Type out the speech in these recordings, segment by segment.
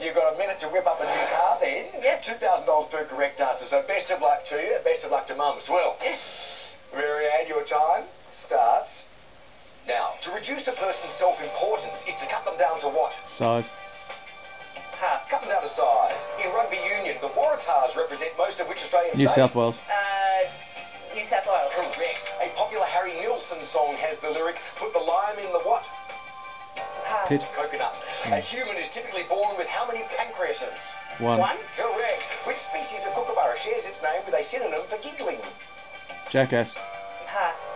You've got a minute to whip up a new car then. Yep. $2,000 per correct answer. So best of luck to you. Best of luck to Mum as well. Marianne, your time starts now. To reduce a person's self-importance is to cut them down to what? Size. Cut them down to size. In rugby union, the Waratahs represent most of which Australian New state? South Wales. New South Wales. Correct. A popular Harry Nilsson song has the lyric, put the lime in the what? Pit. Coconut. A human is typically born with how many pancreases? One. Correct. Which species of kookaburra shares its name with a synonym for giggling? Jackass.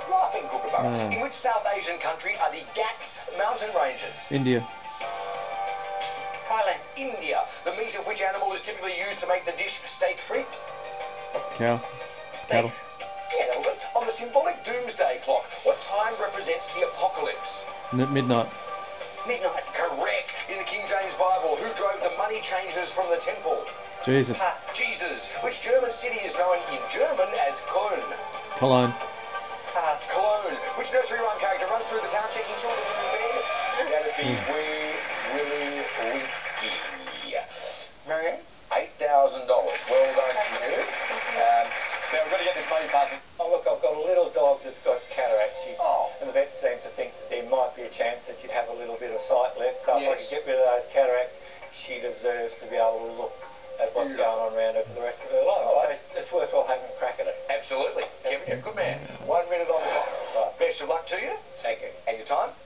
Laughing kookaburra. In which South Asian country are the Ghats mountain ranges? India. Thailand. India. The meat of which animal is typically used to make the dish steak frite? Cow. Cattle. Yeah, that'll do. On the symbolic doomsday clock, what time represents the apocalypse? Midnight. Midnight. Correct. In the King James Bible, who drove the money changers from the temple? Jesus. Jesus. Which German city is known in German as Köln? Cologne. Cologne. Which nursery rhyme character runs through the town checking children in bed? That'd be Wee Willie Winky. Marianne, $8,000. Well done to you. Now we've got to get this money past. Oh, look, I've got a little dog that's got cataracts. Oh. And the vet seemed to think that there might be a chance that she'd have a little bit of sight left. So if I Yes. could get rid of those cataracts, she deserves to be able to look at what's going on around her for the rest of her life. All right. So it's worthwhile having a crack at it. Absolutely. Kevin, you're a good man. 1 minute on the clock. Right. Best of luck to you. Thank you. And your time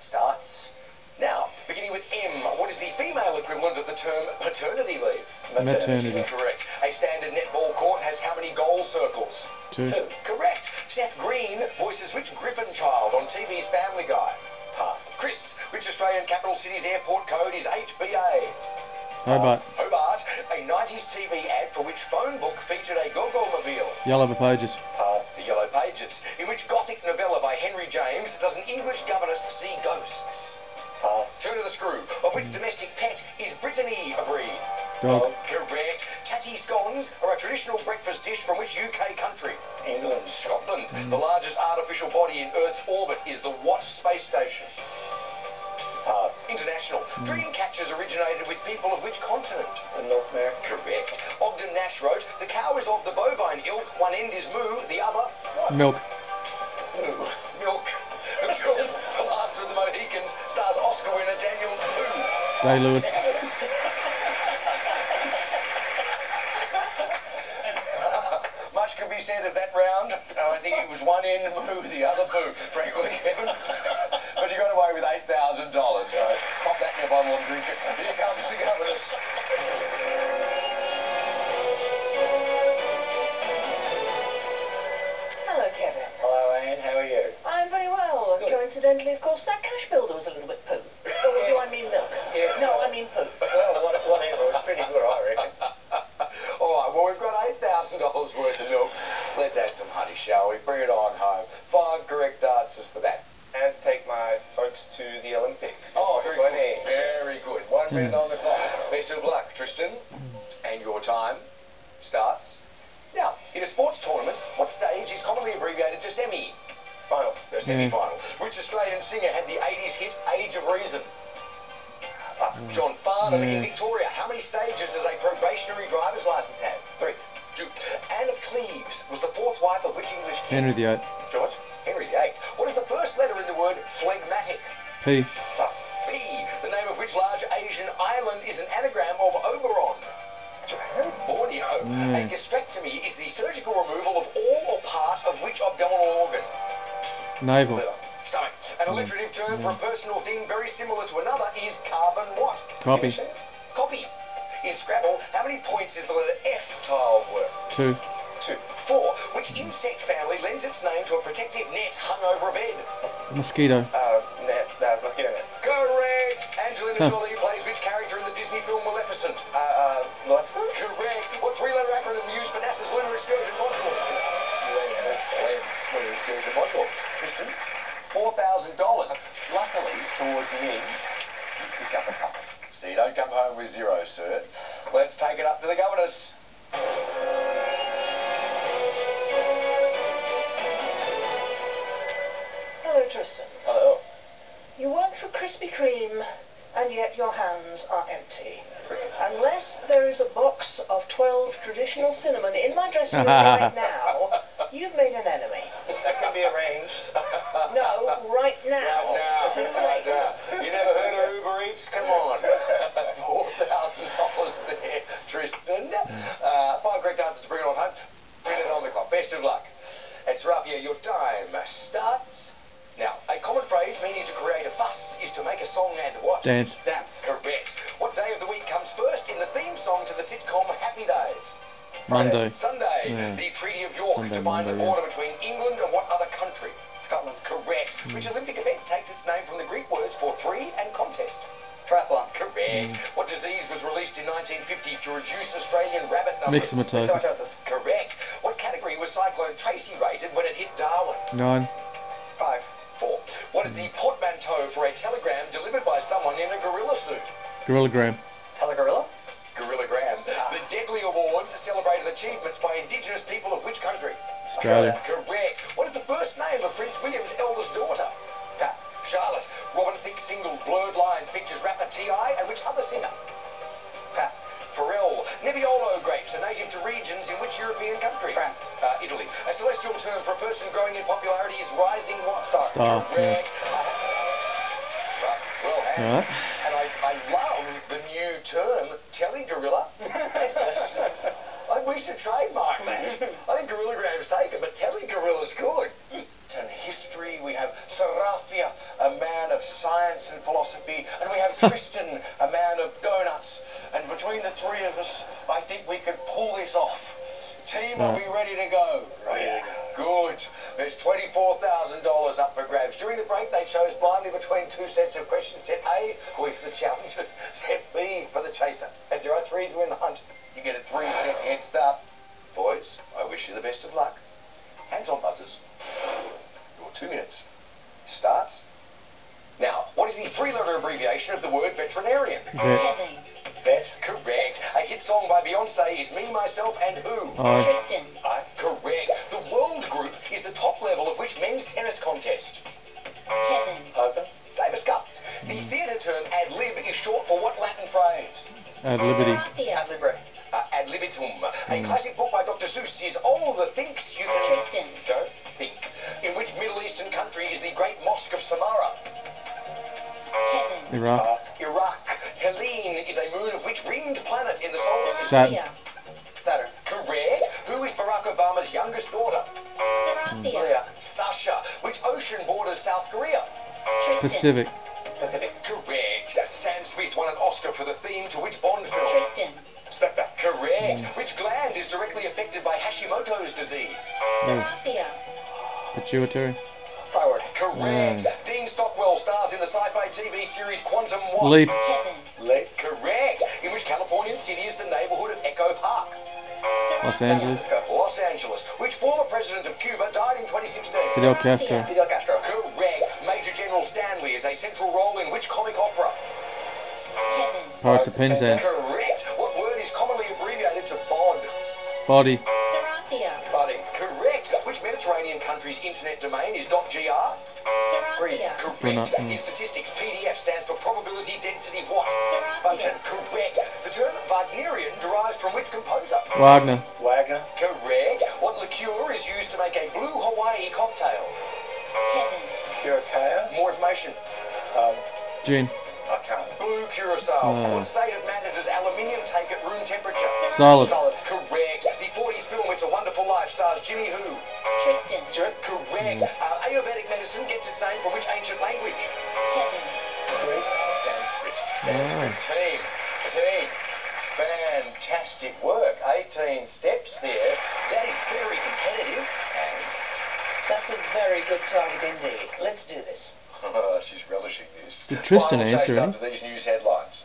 starts now. Beginning with M, what is the female equivalent of the term paternity leave? Maternity. Correct. A standard netball court has how many goal circles? 2. Correct. Seth Green voices which Griffin child on TV's Family Guy? Pass. Chris, which Australian capital city's airport code is HBA? Hobart. Hobart. A 90s TV ad for which phone book featured a Goggle-mobile? Yellow Pages. Pass. The Yellow Pages. In which Gothic novella by Henry James does an English governess see ghosts? Pass. Turn to the screw. Of which domestic pet is Brittany a breed? Dog. Correct. Tatty scones are a traditional breakfast dish from which UK country? England. Scotland. The largest artificial body in Earth's orbit is the what space station? Pass. International. Dream catchers originated with people of which continent? In North America. Correct. Ogden Nash wrote, the cow is of the bovine ilk, one end is moo, the other what? Milk. Moo. Milk. The film The Last of the Mohicans stars Oscar winner Daniel Day-Lewis. Much could be said of that round. I think it was one end moo, the other boo, frankly, Kevin. But you got away with $8,000, so pop that in your bottle and drink it. Here comes the governess. Hello, Kevin. Hello, Anne. How are you? I'm very well. Good. Coincidentally, of course, that cash builder was a little bit poo. Or do I mean milk? Yes. No, I mean poo. Well, whatever. It's pretty good, I reckon. All right, well, we've got $8,000 worth of milk. Let's add some honey, shall we? Bring it on home. 5 correct answers for that. And to take my folks to the Olympics. Oh, very good. Very good. 1 minute on the clock. Best of luck, Tristan. And your time starts now. In a sports tournament, what stage is commonly abbreviated to semi? Final. The semi-final. Which Australian singer had the 80s hit Age of Reason? John Farnham. In Victoria, how many stages does a probationary driver's licence have? 3. 2. Anne of Cleves was the 4th wife of which English king? Henry VIII. George? Henry VIII. What is the first letter in the word phlegmatic? P. P. The name of which large Asian island is an anagram of Oberon? Borneo. A gastrectomy is the surgical removal of all or part of which abdominal organ? Navel. Stomach. An alliterative term for a person or thing very similar to another is carbon what? Copy. Copy. In Scrabble, how many points is the letter F tile worth? 2. 2. 4. Which insect family lends its name to a protective net hung over a bed? Mosquito. Mosquito net. Correct. Angelina Jolie plays which character in the Disney film Maleficent? Maleficent? Correct. What 3-letter acronym used for NASA's Lunar Excursion Module? Lunar Excursion Module. Tristan, $4,000. Luckily, towards the end, you pick up a couple. So you don't come home with 0, sir. Let's take it up to the governess. Hello, Tristan. Hello. You work for Krispy Kreme and yet your hands are empty. Unless there is a box of 12 traditional cinnamon in my dressing room right now, you've made an enemy. That can be arranged. No, right now. Too Right late. now. You never heard of Uber Eats? Come on. $4,000 there, Tristan. 5 correct answers to bring it on home. Minute on the clock. Best of luck. And Serafia, your time starts now. A common phrase meaning to create a fuss is to make a song and what? Dance. Dance. Correct. What day of the week comes first in the theme song to the sitcom Happy Days? Monday. Sunday. Yeah. The Treaty of York Sunday, defined the Monday, border between England and what other country? Scotland. Correct. Which Olympic event takes its name from the Greek words for three and contest? Triathlon. Correct. What disease was released in 1950 to reduce Australian rabbit numbers? Myxomatosis. Myxomatosis. Correct. What category was Cyclone Tracy rated when it hit Darwin? 9. 5. 4. What is the portmanteau for a telegram delivered by someone in a gorilla suit? Gorillagram. Telegorilla. Gorillagram. The Deadly Awards celebrated achievements by Indigenous people of which country? Australia. Correct. What is the first name of Prince William's eldest daughter? Pass. Charlotte. Robin Thicke's single Blurred Lines features rapper T.I. and which other singer? Pass. Pharrell. Nebbiolo grapes are native to regions in which European country? France. Italy. A celestial term for a person growing in popularity is rising what? Star. Correct. Well had. Alright. And I love the new term, telegorilla. I think we should trademark that. I think gorillagram's taken, but telegorilla's good. In history, we have Serafia, a man of science and philosophy, and we have Tristan, a man of donuts. And between the three of us, I think we could pull this off. Team, are we ready to go? Ready to Good. There's $24,000 up for grabs. During the break, they chose blindly between two sets of questions. Set A, for the challengers. Set B, for the chaser. As there are 3 of you in the hunt, you get a 3-set head start. Boys, I wish you the best of luck. Hands on buzzers. Your 2 minutes starts now. What is the 3-letter abbreviation of the word veterinarian? Vet. Vet. Correct. A hit song by Beyonce is Me, Myself and Who? I. Tristan. Correct. The World Group is the top level of which men's tennis contest? Kevin. Open. Davis Cup. The theatre term ad lib is short for what Latin phrase? Ad liberty. Ad libre. Ad libitum. A classic book by Dr. Seuss is All the Thinks You Can Tristan. Don't Think. In which Middle Eastern country is the Great Mosque of Samarra? Kevin. Iraq. Pass. Iraq. Helene is a moon of which ringed planet in the solar system? Saturn. Saturn. Correct. Who is Barack Obama's youngest daughter? Serafia. Leah. Sasha. Which ocean borders South Korea? Tristan. Pacific. Pacific. Correct. Sam Smith won an Oscar for the theme to which Bond film? Tristan. Spectre. Correct. Which gland is directly affected by Hashimoto's disease? Serafia. Pituitary. Thyroid. Correct. Dean Stockwell stars in the sci-fi TV series Quantum what? Leap. Kevin. Leap. Correct. In which Californian city is the neighborhood of Echo Park? Los Angeles. Los Angeles. Which former president of Cuba died in 2016? Fidel Castro. Fidel Castro. Correct. Major General Stanley is a central role in which comic opera? Kevin. Pirates of Penzance. Correct. What word is commonly abbreviated to BOD? Body. Serafia. Body. Correct. Which Mediterranean country's internet domain is .gr? Greece. Serafia. Correct. In statistics, PDF stands for probability density what? Serafia. Correct. The term Wagnerian derives from which composer? Wagner. Wagner. Correct. What liqueur is used to make a blue Hawaii cocktail? Kevin. Curacao. More information. Gin. I can't. Blue curacao. Oh. What state of matter does aluminium take at room temperature? Solid. Solid. Correct. The 40s film It's a Wonderful Life stars Jimmy who? Tristan. Correct. Ayurvedic medicine gets its name from which ancient language? Kevin. Greece. Sanskrit. Sanskrit. Team. Fantastic work. 18 steps there. That is very competitive. And That's a very good target indeed. Let's do this. she's relishing this. Did Tristan Final answer chase any? after these news headlines.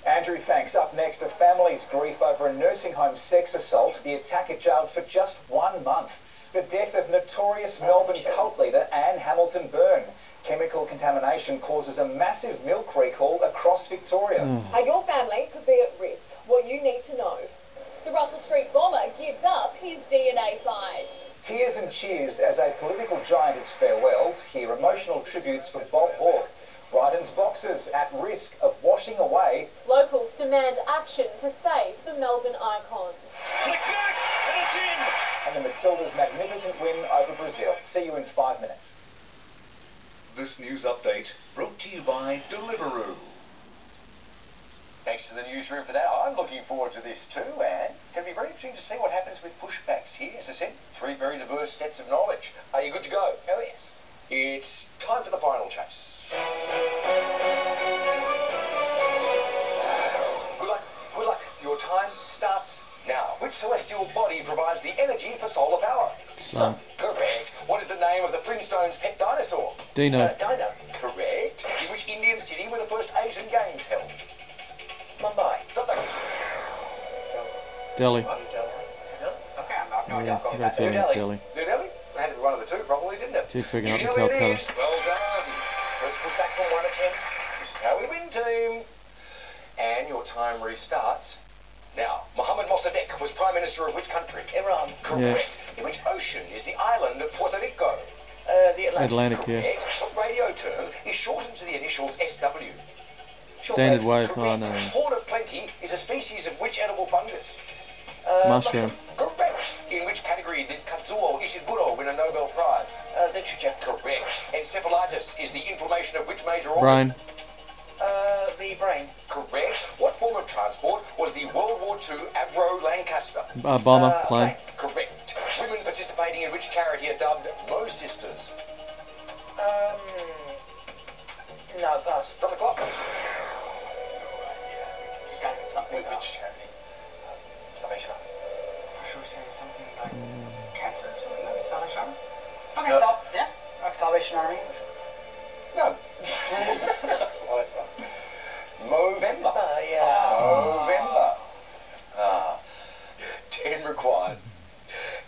Andrew, thanks. Up next, the family's grief over a nursing home sex assault. The attacker jailed for just 1 month. The death of notorious Melbourne cult leader Anne Hamilton Byrne. Chemical contamination causes a massive milk recall across Victoria. How your family could be at risk. What you need to know. The Russell Street bomber gives up his DNA fight. Tears and cheers as a political giant is farewelled. Hear emotional tributes for Bob Hawke. Brighton's boxers at risk of washing away. Locals demand action to save the Melbourne icon. Flick-flack, and it's in! And the Matildas' magnificent win over Brazil. See you in 5 minutes. This news update brought to you by Deliveroo. Thanks to the newsroom for that. I'm looking forward to this too, and it'll be very interesting to see what happens with pushbacks here. As I said, 3 very diverse sets of knowledge. Are you good to go? Oh, yes. It's time for the final chase. Good luck, good luck. Your time starts now. Which celestial body provides the energy for solar power? Sun. Correct. What is the name of the Flintstones' pet dinosaur? Dino. Dino. Correct. In which Indian city were the first Asian Games held? Mumbai. Something. Delhi. Okay, I'm not going Yeah, to go I've with got a feeling it's Delhi. New Delhi? It had to be one of the two, probably, didn't it? Keep figuring out New the Delhi top it colours. is. Well done. First push back from 1 to 10. This is how we win, team. And your time restarts. Now, Mohammed Mossadegh was Prime Minister of which country? Iran. Correct. In which ocean is the island of Puerto Rico? The Atlantic. Atlantic, yeah. Correct. What radio term is shortened to the initials SW? Standard wave. Correct. Oh no. Horn of Plenty is a species of which edible fungus? Mushroom. Correct. In which category did Kazuo Ishiguro win a Nobel Prize? Literature. Correct. Encephalitis is the inflammation of which major organ? Brain. The brain. Correct. What form of transport was the World War II Avro Lancaster? Bomber. Plane. Correct. Women participating in which charity are dubbed Mo Sisters? No, pass. Stop the clock. Something which charity? Salvation Army. Should we say something like cancer or something? No, Salvation Army? Okay, No. yeah. Salvation Army. No. Oh, that's fine. Movember. Yeah. Movember. 10 required.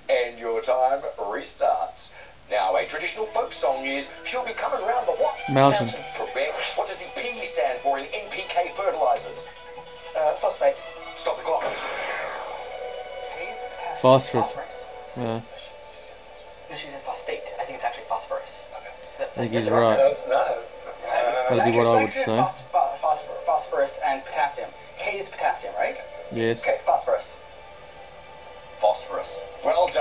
And your time restarts. Now, a traditional folk song is She'll Be Coming Round the What? Mountain. Correct. What does the P stand for in NPK fertilizers? Phosphate. Stop the clock. Haze, potassium, Phosphorus. Yeah. No, she said phosphate. I think it's actually phosphorus. I think he's right. No. That'd be what I would say. Phosphorus and potassium. K is potassium, right? Yes. Okay, phosphorus. Phosphorus. Well done.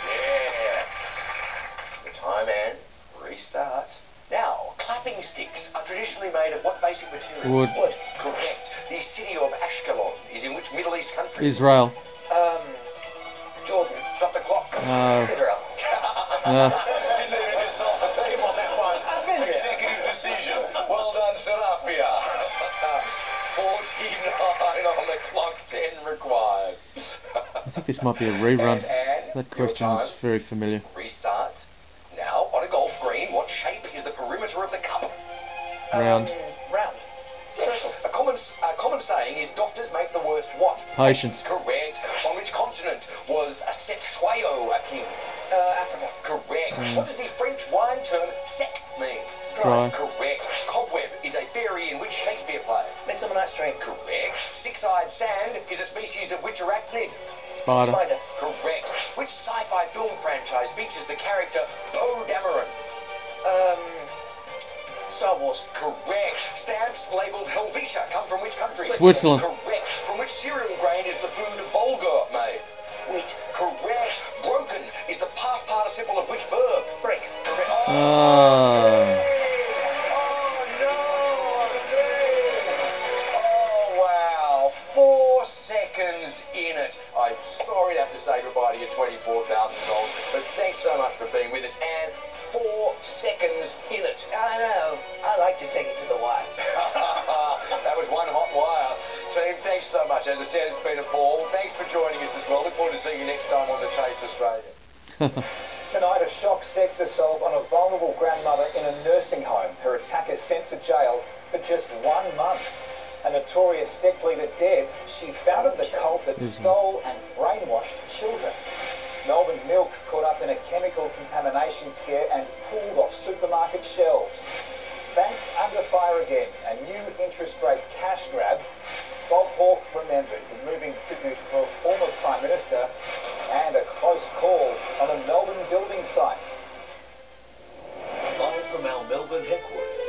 Yeah. The time and restart. Now, clapping sticks are traditionally made of what basic material? Wood. Wood. Correct. The city of Ashkelon is in which Middle East country? Israel. Jordan. Stop the clock. Israel. Didn't even consult the team on that one. Executive decision. Well done, Serafia. 49 on the clock, 10 required. I think this might be a rerun. And That question is very familiar. restarts. Now, on a golf green, what shape is the perimeter of the cup? Round. Round. Circle. A common saying is doctors make the worst what? Patience. Correct. On which continent was a Setsuayo a king? Africa. Correct. What does the French wine term sec mean? Dry. Correct. Cobweb is a fairy in which Shakespeare play? Midsummer Night's Dream. Correct. Six-eyed sand is a species of which arachnid? Spider. Spider. Correct. Which sci-fi film franchise features the character Poe Dameron? Star Wars. Correct. Stamps labelled Helvetia come from which country? Switzerland. Correct. From which cereal grain is the food bulgur made? Wheat. Correct. Broken is the past participle of which verb? Break. Correct. Ah. Oh, no. Oh, wow. 4 seconds in it. I'm sorry to have to say goodbye to your $24,000, but thanks so much for being with us. And 4 seconds in it. I know. I like to take it to the wire. That was one hot wire. Team, thanks so much. As I said, it's been a ball. Thanks for joining us as well. Look forward to seeing you next time on The Chase Australia. Tonight, a shock sex assault on a vulnerable grandmother in a nursing home. Her attacker sent to jail for just 1 month. A notorious sect leader dead, she founded the cult that stole and brainwashed children. Melbourne milk caught up in a chemical contamination scare and pulled off supermarket shelves. Banks under fire again, a new interest rate cash grab. Bob Hawke remembered the moving tribute for a former Prime Minister and a close call on a Melbourne building site. Live from our Melbourne headquarters.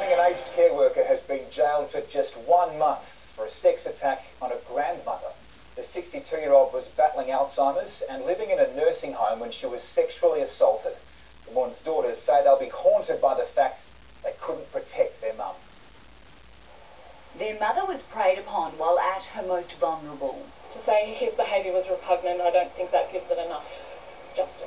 morning, an aged care worker has been jailed for just 1 month for a sex attack on a grandmother. The 62-year-old was battling Alzheimer's and living in a nursing home when she was sexually assaulted. The woman's daughters say they'll be haunted by the fact they couldn't protect their mum. Their mother was preyed upon while at her most vulnerable. To say his behaviour was repugnant, I don't think that gives it enough justice.